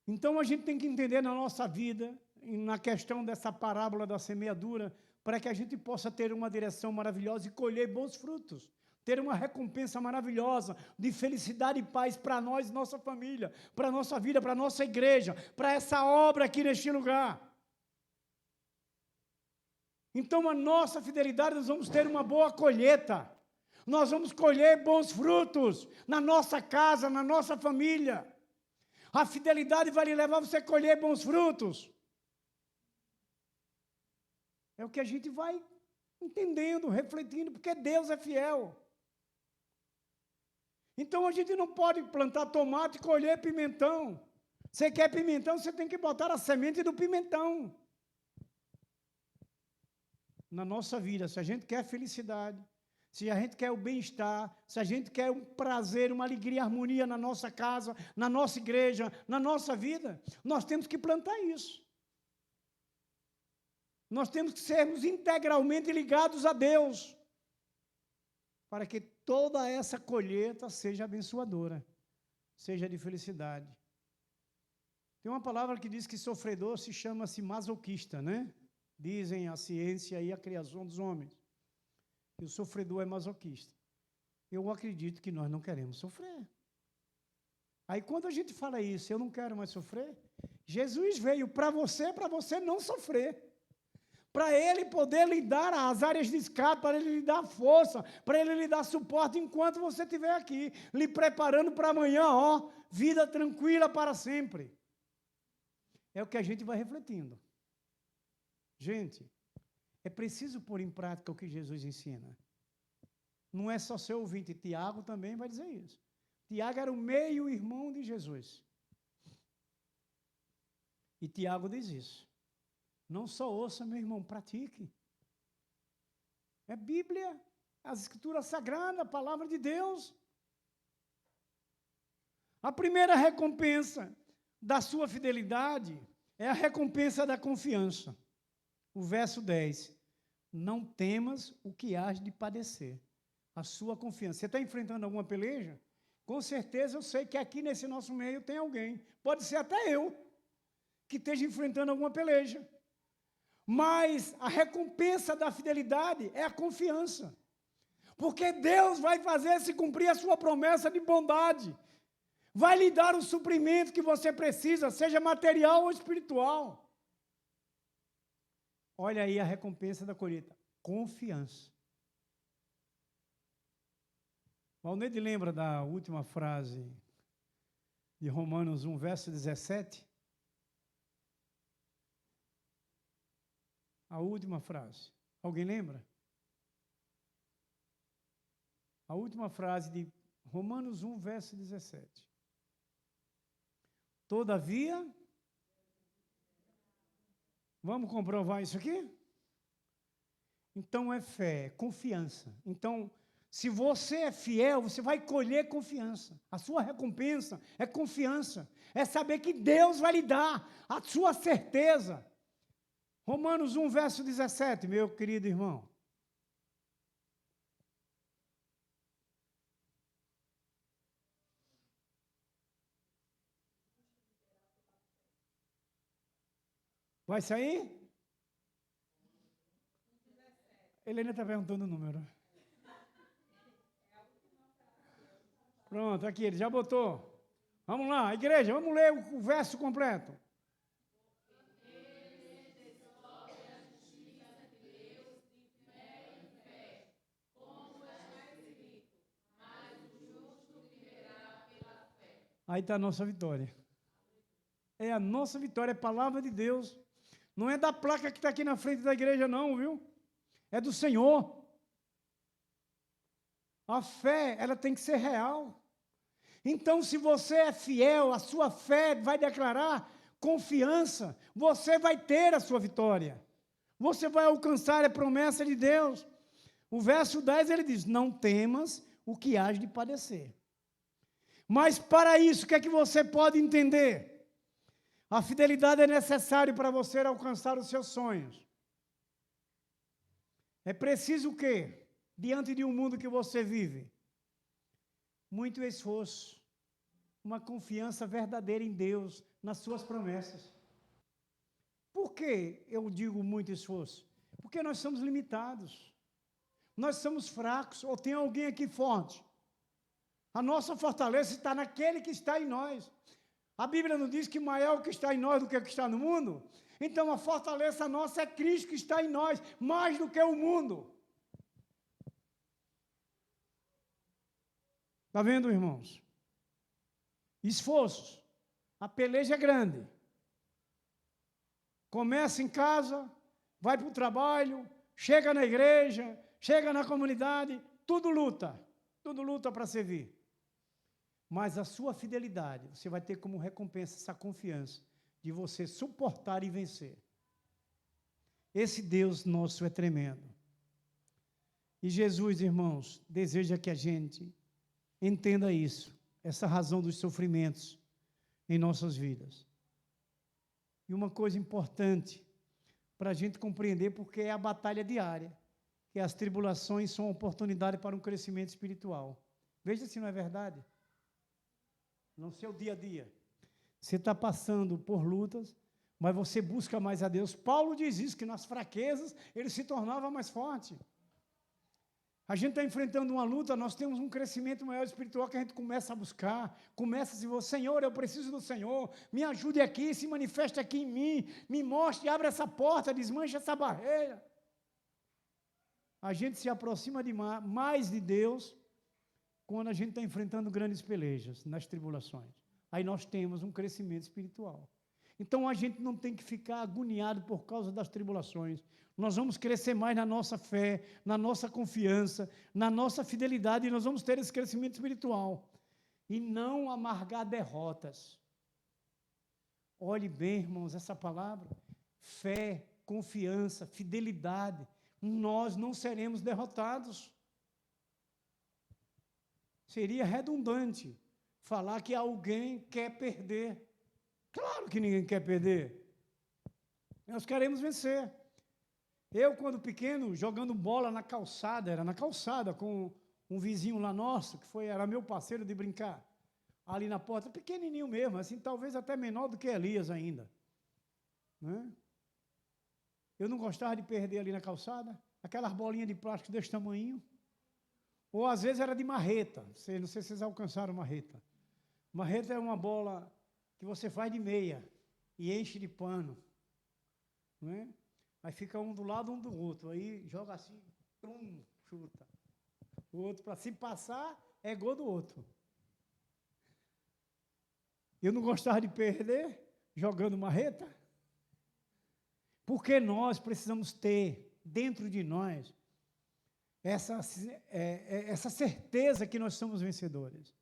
Então a gente tem que entender na nossa vida, na questão dessa parábola da semeadura, para que a gente possa ter uma direção maravilhosa e colher bons frutos. Ter uma recompensa maravilhosa de felicidade e paz para nós, nossa família, para a nossa vida, para a nossa igreja, para essa obra aqui neste lugar. Então, a nossa fidelidade, nós vamos ter uma boa colheita. Nós vamos colher bons frutos na nossa casa, na nossa família. A fidelidade vai lhe levar a você colher bons frutos. É o que a gente vai entendendo, refletindo, porque Deus é fiel. Então, a gente não pode plantar tomate e colher pimentão. Você quer pimentão, você tem que botar a semente do pimentão. Na nossa vida, se a gente quer felicidade, se a gente quer o bem-estar, se a gente quer um prazer, uma alegria, harmonia na nossa casa, na nossa igreja, na nossa vida, nós temos que plantar isso. Nós temos que sermos integralmente ligados a Deus, para que toda essa colheita seja abençoadora, seja de felicidade. Tem uma palavra que diz que sofredor se chama-se masoquista, né? Dizem a ciência e a criação dos homens. E o sofredor é masoquista. Eu acredito que nós não queremos sofrer. Aí quando a gente fala isso, eu não quero mais sofrer, Jesus veio para você não sofrer. Para Ele poder lhe dar as áreas de escape, para Ele lhe dar força, para Ele lhe dar suporte enquanto você estiver aqui, lhe preparando para amanhã, ó, vida tranquila para sempre. É o que a gente vai refletindo. Gente, é preciso pôr em prática o que Jesus ensina. Não é só ser ouvinte, Tiago também vai dizer isso. Tiago era o meio-irmão de Jesus. E Tiago diz isso. Não só ouça, meu irmão, pratique. É Bíblia, as Escrituras Sagradas, a Palavra de Deus. A primeira recompensa da sua fidelidade é a recompensa da confiança. O verso 10. Não temas o que hás de padecer. A sua confiança. Você está enfrentando alguma peleja? Com certeza eu sei que aqui nesse nosso meio tem alguém. Pode ser até eu, que esteja enfrentando alguma peleja. Mas a recompensa da fidelidade é a confiança. Porque Deus vai fazer se cumprir a sua promessa de bondade. Vai lhe dar o suprimento que você precisa, seja material ou espiritual. Olha aí a recompensa da colheita. Confiança. Valneide lembra da última frase de Romanos 1, verso 17? A última frase. Alguém lembra? A última frase de Romanos 1, verso 17. Todavia, vamos comprovar isso aqui? Então é fé, confiança. Então, se você é fiel, você vai colher confiança. A sua recompensa é confiança. É saber que Deus vai lhe dar a sua certeza. Romanos 1, verso 17, meu querido irmão. Vai sair? Helena está perguntando o número. Pronto, aqui, ele já botou. Vamos lá, igreja, vamos ler o verso completo. Aí está a nossa vitória. É a nossa vitória, é a palavra de Deus. Não é da placa que está aqui na frente da igreja, não, viu? É do Senhor. A fé, ela tem que ser real. Então, se você é fiel, a sua fé vai declarar confiança, você vai ter a sua vitória. Você vai alcançar a promessa de Deus. O verso 10, ele diz, não temas o que hás de padecer. Mas para isso, o que é que você pode entender? A fidelidade é necessária para você alcançar os seus sonhos. É preciso o quê? Diante de um mundo que você vive? Muito esforço, uma confiança verdadeira em Deus, nas suas promessas. Por que eu digo muito esforço? Porque nós somos limitados, nós somos fracos, ou tem alguém aqui forte? A nossa fortaleza está naquele que está em nós. A Bíblia não diz que maior é o que está em nós do que o que está no mundo? Então a fortaleza nossa é Cristo que está em nós, mais do que o mundo. Está vendo, irmãos? Esforços. A peleja é grande. Começa em casa, vai para o trabalho, chega na igreja, chega na comunidade, tudo luta para servir. Mas a sua fidelidade, você vai ter como recompensa essa confiança de você suportar e vencer. Esse Deus nosso é tremendo. E Jesus, irmãos, deseja que a gente entenda isso, essa razão dos sofrimentos em nossas vidas. E uma coisa importante para a gente compreender, porque é a batalha diária, que as tribulações são oportunidade para um crescimento espiritual. Veja se não é verdade. No seu dia a dia. Você está passando por lutas, mas você busca mais a Deus. Paulo diz isso, que nas fraquezas ele se tornava mais forte. A gente está enfrentando uma luta, nós temos um crescimento maior espiritual que a gente começa a buscar, começa a dizer, Senhor, eu preciso do Senhor, me ajude aqui, se manifeste aqui em mim, me mostre, abre essa porta, desmancha essa barreira. A gente se aproxima mais de Deus quando a gente está enfrentando grandes pelejas, nas tribulações. Aí nós temos um crescimento espiritual. Então a gente não tem que ficar agoniado por causa das tribulações. Nós vamos crescer mais na nossa fé, na nossa confiança, na nossa fidelidade, e nós vamos ter esse crescimento espiritual. E não amargar derrotas. Olhe bem, irmãos, essa palavra. Fé, confiança, fidelidade. Nós não seremos derrotados. Seria redundante falar que alguém quer perder. Claro que ninguém quer perder. Nós queremos vencer. Eu, quando pequeno, jogando bola na calçada, era na calçada, com um vizinho lá nosso, era meu parceiro de brincar, ali na porta, pequenininho mesmo, assim, talvez até menor do que Elias ainda. Né? Eu não gostava de perder ali na calçada, aquelas bolinhas de plástico desse tamanho, ou às vezes era de marreta, não sei se vocês alcançaram marreta. Marreta é uma bola que você faz de meia e enche de pano, não é? Aí fica um do lado, um do outro, aí joga assim, chuta. O outro, para se passar, é gol do outro. Eu não gostava de perder jogando marreta. Porque nós precisamos ter dentro de nós essa certeza que nós somos vencedores.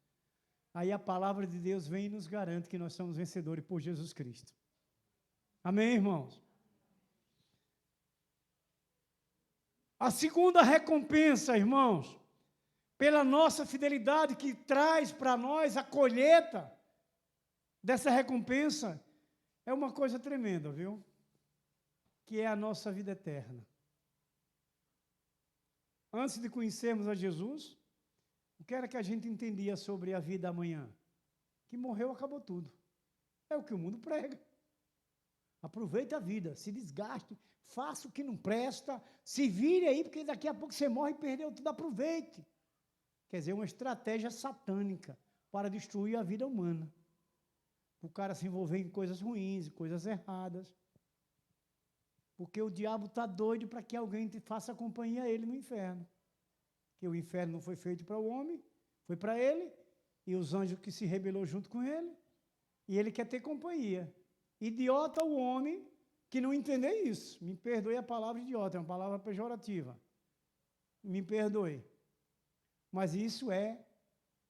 Aí a palavra de Deus vem e nos garante que nós somos vencedores por Jesus Cristo. Amém, irmãos? A segunda recompensa, irmãos, pela nossa fidelidade, que traz para nós a colheita dessa recompensa, é uma coisa tremenda, viu? Que é a nossa vida eterna. Antes de conhecermos a Jesus, o que era que a gente entendia sobre a vida amanhã? Que morreu, acabou tudo. É o que o mundo prega. Aproveite a vida, se desgaste, faça o que não presta, se vire aí, porque daqui a pouco você morre e perdeu tudo, aproveite. Quer dizer, uma estratégia satânica para destruir a vida humana. O cara se envolver em coisas ruins, coisas erradas. Porque o diabo está doido para que alguém faça companhia a ele no inferno. Que o inferno não foi feito para o homem, foi para ele, e os anjos que se rebelou junto com ele, e ele quer ter companhia. Idiota o homem que não entender isso. Me perdoe a palavra idiota, é uma palavra pejorativa. Me perdoe. Mas isso é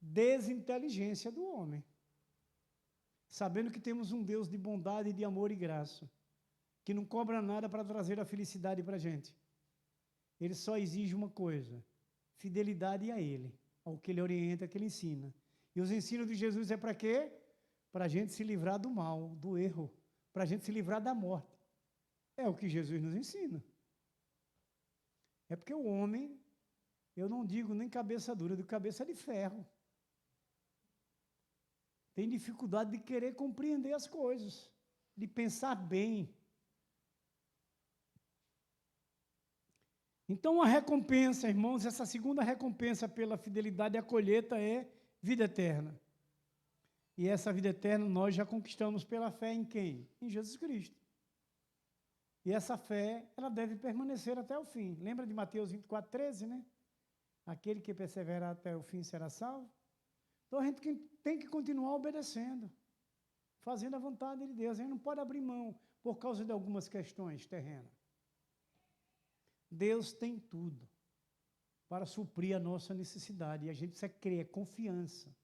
desinteligência do homem. Sabendo que temos um Deus de bondade, de amor e graça, que não cobra nada para trazer a felicidade para a gente. Ele só exige uma coisa: fidelidade a Ele, ao que Ele orienta, que Ele ensina. E os ensinos de Jesus é para quê? Para a gente se livrar do mal, do erro, para a gente se livrar da morte. É o que Jesus nos ensina. É porque o homem, eu não digo nem cabeça dura, eu digo cabeça de ferro. Tem dificuldade de querer compreender as coisas, de pensar bem. Então, a recompensa, irmãos, essa segunda recompensa pela fidelidade e a colheita é vida eterna. E essa vida eterna nós já conquistamos pela fé em quem? Em Jesus Cristo. E essa fé, ela deve permanecer até o fim. Lembra de Mateus 24:13, né? Aquele que perseverar até o fim será salvo. Então, a gente tem que continuar obedecendo, fazendo a vontade de Deus. A gente não pode abrir mão por causa de algumas questões terrenas. Deus tem tudo para suprir a nossa necessidade. E a gente precisa crer, confiança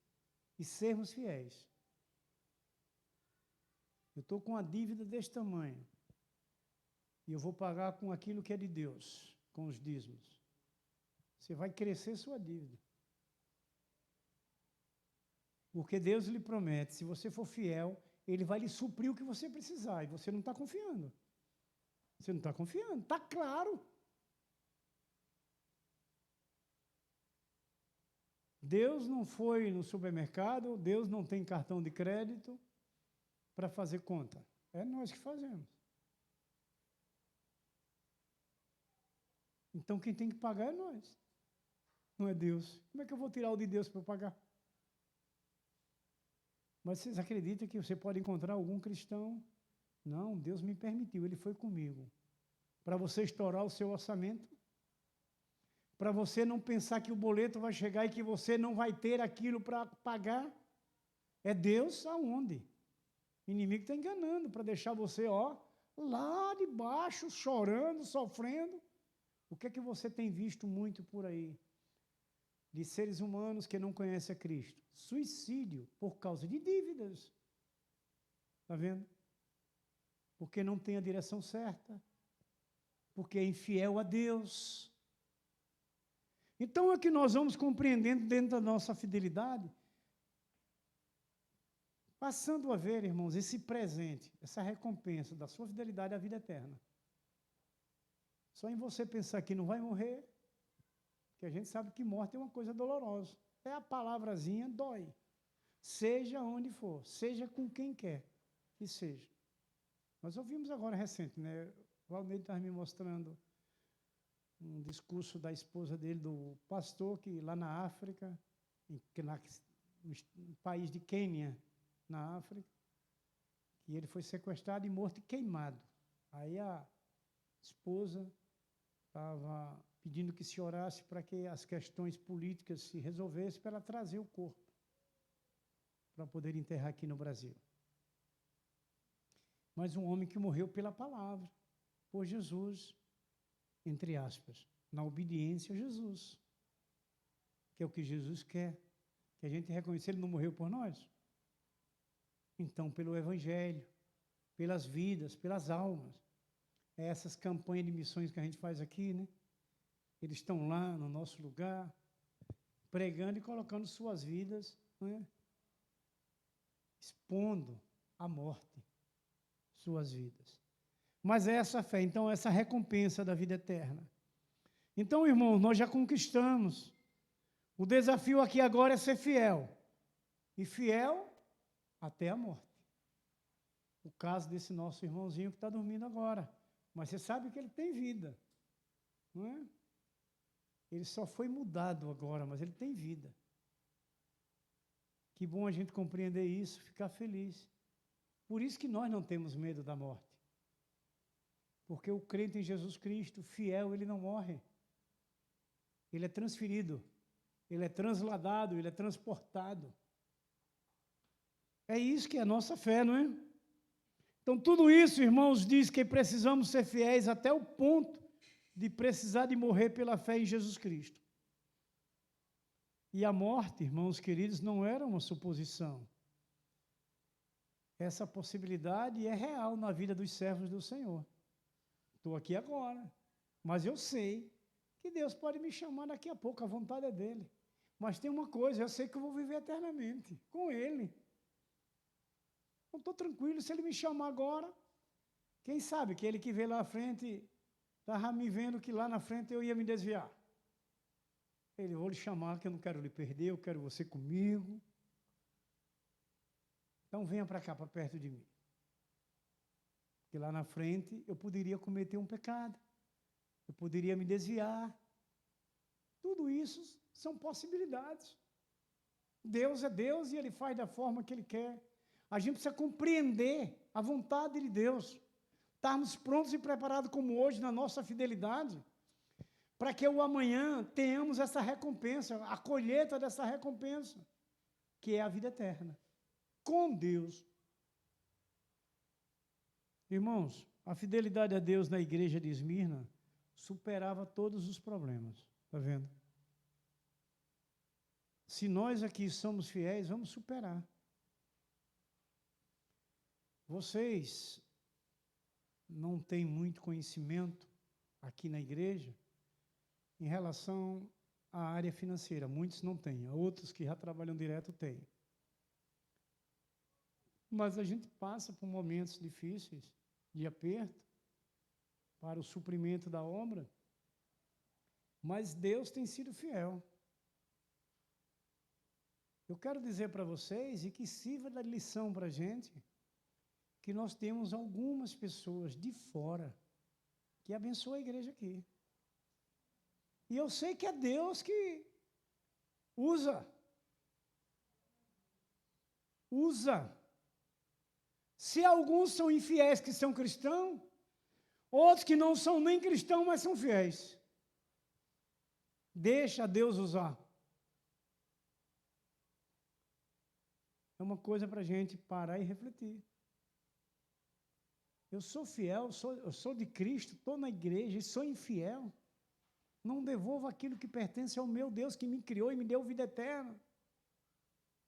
e sermos fiéis. Eu estou com uma dívida deste tamanho. E eu vou pagar com aquilo que é de Deus, com os dízimos. Você vai crescer sua dívida. Porque Deus lhe promete, se você for fiel, Ele vai lhe suprir o que você precisar. E você não está confiando. Você não está confiando, está claro. Deus não foi no supermercado, Deus não tem cartão de crédito para fazer conta. É nós que fazemos. Então, quem tem que pagar é nós. Não é Deus. Como é que eu vou tirar o de Deus para eu pagar? Mas vocês acreditam que você pode encontrar algum cristão? Não, Deus me permitiu, Ele foi comigo. Para você estourar o seu orçamento, para você não pensar que o boleto vai chegar e que você não vai ter aquilo para pagar. É Deus aonde? O inimigo está enganando para deixar você, lá de baixo, chorando, sofrendo. O que é que você tem visto muito por aí? De seres humanos que não conhecem a Cristo. Suicídio por causa de dívidas. Está vendo? Porque não tem a direção certa. Porque é infiel a Deus. Então é que nós vamos compreendendo dentro da nossa fidelidade, passando a ver, irmãos, esse presente, essa recompensa da sua fidelidade à vida eterna. Só em você pensar que não vai morrer, que a gente sabe que morte é uma coisa dolorosa. É a palavrazinha dói. Seja onde for, seja com quem quer que seja. Nós ouvimos agora recente, né? O Valmeiro estava me mostrando um discurso da esposa dele, do pastor, que lá na África, no país de Quênia, na África, que ele foi sequestrado e morto e queimado. Aí a esposa estava pedindo que se orasse para que as questões políticas se resolvessem, para ela trazer o corpo, para poder enterrar aqui no Brasil. Mas um homem que morreu pela palavra. por Jesus, entre aspas, na obediência a Jesus, que é o que Jesus quer, que a gente reconheça, ele não morreu por nós. Então, pelo Evangelho, pelas vidas, pelas almas, essas campanhas de missões que a gente faz aqui, né? Eles estão lá no nosso lugar, pregando e colocando suas vidas, né? Expondo à morte suas vidas. Mas é essa fé, então, essa recompensa da vida eterna. Então, irmãos, nós já conquistamos. O desafio aqui agora é ser fiel. E fiel até a morte. O caso desse nosso irmãozinho que está dormindo agora. Mas você sabe que ele tem vida, não é? Ele só foi mudado agora, mas ele tem vida. Que bom a gente compreender isso, ficar feliz. Por isso que nós não temos medo da morte. Porque o crente em Jesus Cristo, fiel, ele não morre. Ele é transferido, ele é transladado, ele é transportado. É isso que é a nossa fé, não é? Então, tudo isso, irmãos, diz que precisamos ser fiéis até o ponto de precisar de morrer pela fé em Jesus Cristo. E a morte, irmãos queridos, não era uma suposição. Essa possibilidade é real na vida dos servos do Senhor. Estou aqui agora, mas eu sei que Deus pode me chamar daqui a pouco, a vontade é dele. Mas tem uma coisa, eu sei que eu vou viver eternamente com ele. Não estou tranquilo, se ele me chamar agora, quem sabe que ele que vê lá à frente, estava me vendo que lá na frente eu ia me desviar. Ele, vou lhe chamar, que eu não quero lhe perder, eu quero você comigo. Então venha para cá, para perto de mim. Porque lá na frente eu poderia cometer um pecado, eu poderia me desviar. Tudo isso são possibilidades. Deus é Deus e Ele faz da forma que Ele quer. A gente precisa compreender a vontade de Deus. Estarmos prontos e preparados como hoje na nossa fidelidade, para que o amanhã tenhamos essa recompensa, a colheita dessa recompensa, que é a vida eterna, com Deus. Irmãos, a fidelidade a Deus na igreja de Esmirna superava todos os problemas. Está vendo? Se nós aqui somos fiéis, vamos superar. Vocês não têm muito conhecimento aqui na igreja em relação à área financeira. Muitos não têm, outros que já trabalham direto têm. Mas a gente passa por momentos difíceis, de aperto, para o suprimento da obra, mas Deus tem sido fiel. Eu quero dizer para vocês, e que sirva de lição para a gente, que nós temos algumas pessoas de fora que abençoam a igreja aqui. E eu sei que é Deus que usa. Se alguns são infiéis que são cristãos, outros que não são nem cristãos, mas são fiéis. Deixa Deus usar. É uma coisa para a gente parar e refletir. Eu sou fiel, eu sou de Cristo, estou na igreja e sou infiel. Não devolvo aquilo que pertence ao meu Deus que me criou e me deu vida eterna.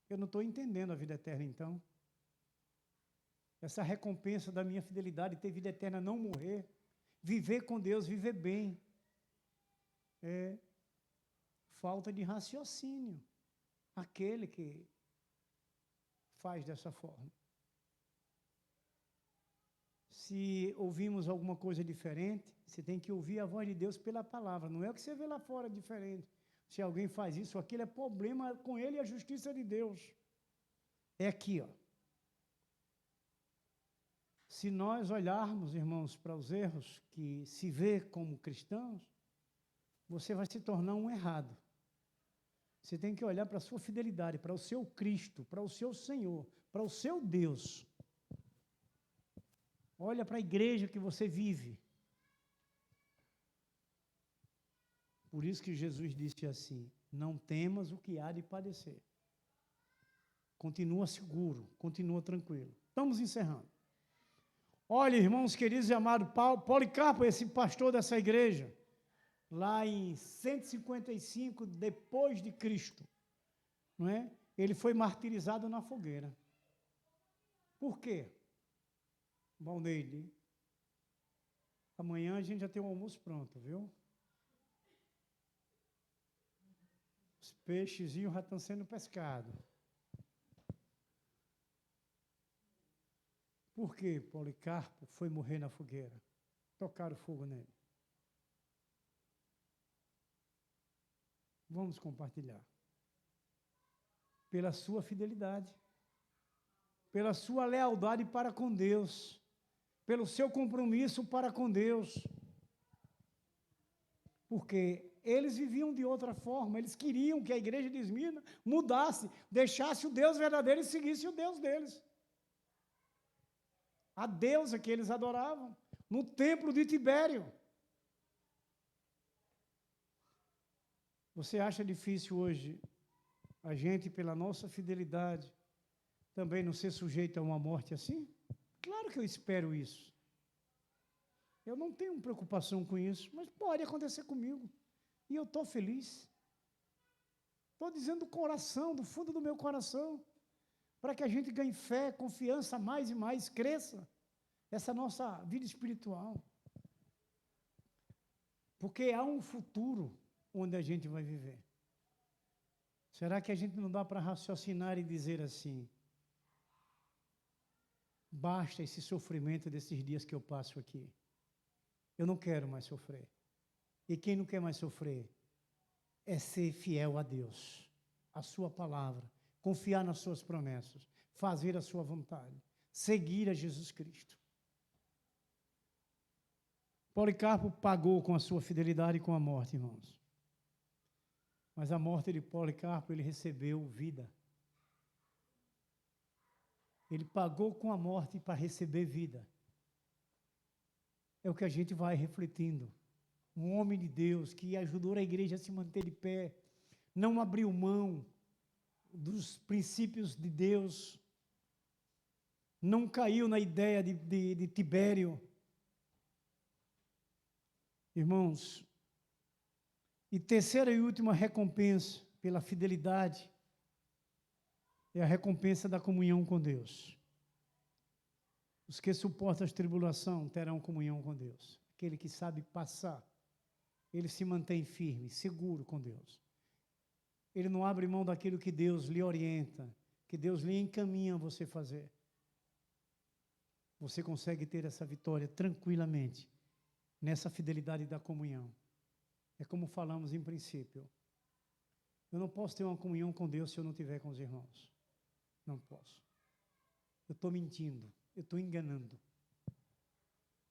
Eu não estou entendendo a vida eterna, então. Essa recompensa da minha fidelidade, ter vida eterna, não morrer, viver com Deus, viver bem, é falta de raciocínio. Aquele que faz dessa forma. Se ouvimos alguma coisa diferente, você tem que ouvir a voz de Deus pela palavra. Não é o que você vê lá fora diferente. Se alguém faz isso, aquilo é problema com ele e a justiça de Deus. É aqui, ó. Se nós olharmos, irmãos, para os erros que se vê como cristãos, você vai se tornar um errado. Você tem que olhar para a sua fidelidade, para o seu Cristo, para o seu Senhor, para o seu Deus. Olha para a igreja que você vive. Por isso que Jesus disse assim, não temas o que há de padecer. Continua seguro, continua tranquilo. Estamos encerrando. Olha, irmãos queridos e amados, Policarpo, esse pastor dessa igreja, lá em 155 depois de Cristo, não é? Ele foi martirizado na fogueira. Por quê? Valneide, amanhã a gente já tem o almoço pronto, viu? Os peixezinhos já estão sendo pescados. Por que Policarpo foi morrer na fogueira? Tocaram fogo nele. Vamos compartilhar. Pela sua fidelidade, pela sua lealdade para com Deus, pelo seu compromisso para com Deus. Porque eles viviam de outra forma, eles queriam que a igreja de Esmirna mudasse, deixasse o Deus verdadeiro e seguisse o Deus deles. A deusa que eles adoravam, no templo de Tibério. Você acha difícil hoje a gente, pela nossa fidelidade, também não ser sujeito a uma morte assim? Claro que eu espero isso. Eu não tenho preocupação com isso, mas pode acontecer comigo. E eu estou feliz. Estou dizendo do coração, do fundo do meu coração, para que a gente ganhe fé, confiança mais e mais, cresça essa nossa vida espiritual. Porque há um futuro onde a gente vai viver. Será que a gente não dá para raciocinar e dizer assim, basta esse sofrimento desses dias que eu passo aqui. Eu não quero mais sofrer. E quem não quer mais sofrer é ser fiel a Deus, a sua palavra, confiar nas suas promessas, fazer a sua vontade, seguir a Jesus Cristo. Policarpo pagou com a sua fidelidade com a morte, irmãos. Mas a morte de Policarpo, ele recebeu vida. Ele pagou com a morte para receber vida. É o que a gente vai refletindo. Um homem de Deus que ajudou a igreja a se manter de pé, não abriu mão dos princípios de Deus, não caiu na ideia de Tibério. Irmãos, e terceira e última recompensa pela fidelidade é a recompensa da comunhão com Deus. Os que suportam as tribulações terão comunhão com Deus. Aquele que sabe passar, ele se mantém firme, seguro com Deus. Ele não abre mão daquilo que Deus lhe orienta, que Deus lhe encaminha a você fazer. Você consegue ter essa vitória tranquilamente, nessa fidelidade da comunhão. É como falamos em princípio. Eu não posso ter uma comunhão com Deus se eu não tiver com os irmãos. Não posso. Eu estou mentindo, eu estou enganando.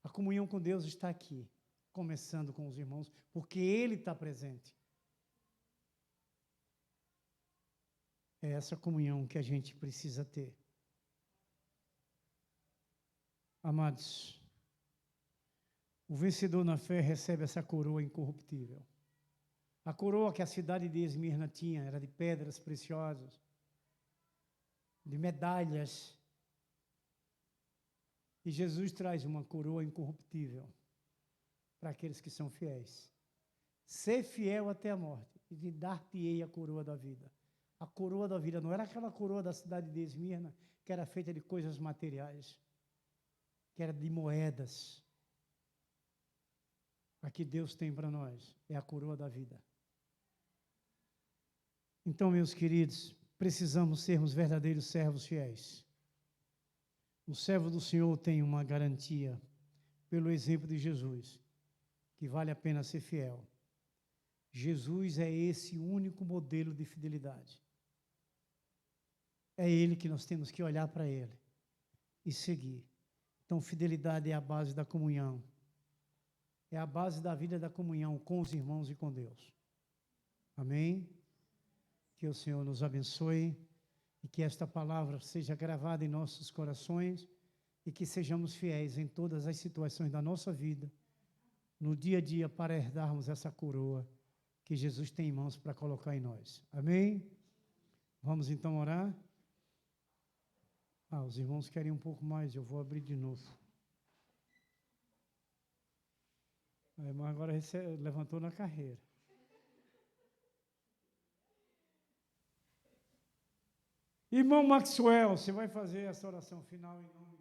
A comunhão com Deus está aqui, começando com os irmãos, porque Ele está presente. É essa comunhão que a gente precisa ter. Amados, o vencedor na fé recebe essa coroa incorruptível. A coroa que a cidade de Esmirna tinha era de pedras preciosas, de medalhas. E Jesus traz uma coroa incorruptível para aqueles que são fiéis. Ser fiel até a morte, e de dar-te-ei a coroa da vida. A coroa da vida não era aquela coroa da cidade de Esmirna, que era feita de coisas materiais, que era de moedas. A que Deus tem para nós é a coroa da vida. Então, meus queridos, precisamos sermos verdadeiros servos fiéis. O servo do Senhor tem uma garantia, pelo exemplo de Jesus, que vale a pena ser fiel. Jesus é esse único modelo de fidelidade. É Ele que nós temos que olhar para Ele e seguir. Então, fidelidade é a base da comunhão. É a base da vida da comunhão com os irmãos e com Deus. Amém? Que o Senhor nos abençoe e que esta palavra seja gravada em nossos corações e que sejamos fiéis em todas as situações da nossa vida, no dia a dia, para herdarmos essa coroa que Jesus tem em mãos para colocar em nós. Amém? Vamos então orar? Os irmãos querem um pouco mais, eu vou abrir de novo. A irmã agora levantou na carreira. Irmão Maxwell, você vai fazer essa oração final em nome